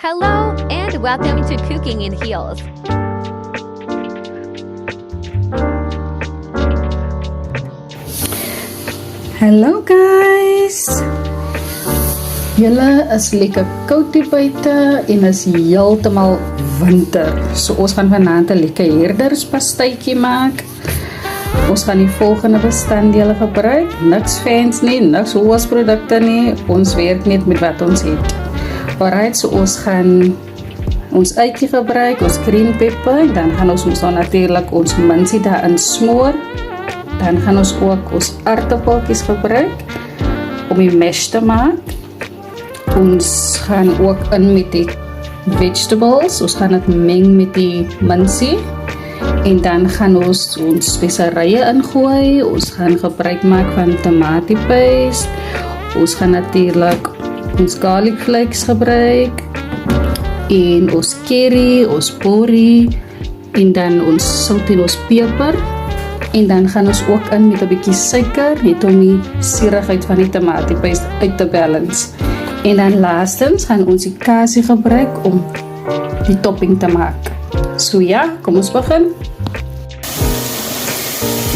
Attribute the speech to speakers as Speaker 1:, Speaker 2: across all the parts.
Speaker 1: Hello and welcome to Cooking in Heels.
Speaker 2: Hallo guys! Julle is lekker koud hier buite en is heeltemal winter. So ons gaan vanaand 'n lekker herderspastijtjie maak. Ons gaan die volgende bestanddele gebruik. Niks fancy nie, niks hoosprodukte nie. Ons werk net met wat ons het. Alright, so ons gaan ons eitjie gebruik, ons green pepper, en dan gaan ons dan natuurlik ons minsie daarin smoor. Dan gaan ons ook ons aardappeltjies gebruik om die mash te maak. Ons gaan ook in met die vegetables, ons gaan dit meng met die minsie. En dan gaan ons speserye ingooi, ons gaan gebruik maak van tomatiepaste, ons gaan natuurlik ons garlic flakes gebruik, en ons curry, ons porrie, en dan ons sout en ons peper, en dan gaan ons ook in met 'n bietjie suiker, net om die suurigheid van die tomatiepaste uit te balance. En dan laastens gaan ons die kasie gebruik om die topping te maak. So ja, kom ons begin.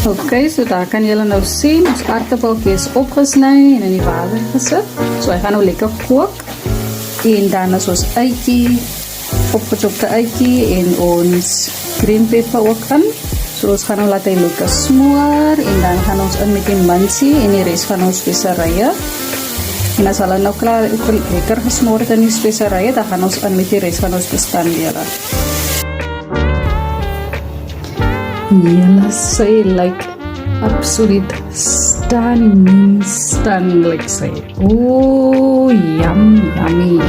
Speaker 2: Ok, so daar kan julle nou sien, ons aardappeltjie is opgesny en in die water gesit. So hy gaan nou lekker kook. En dan is ons eitjie, opgechopte eitjie en ons green pepper ook in. So ons gaan nou laat hy lekker smoor en dan gaan ons in met die minsie en die res van ons speserye. En as hulle nou klaar lekker gesmoor het in die speserye, dan gaan ons in met die res van ons bestanddele. Julle sy lyk absoluut stunning lyk sy. Oh, yummy.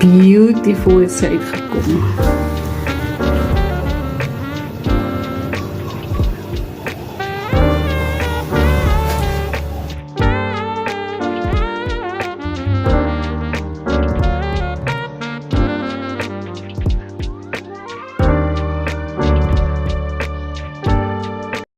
Speaker 2: Beautiful is sy uitgekom.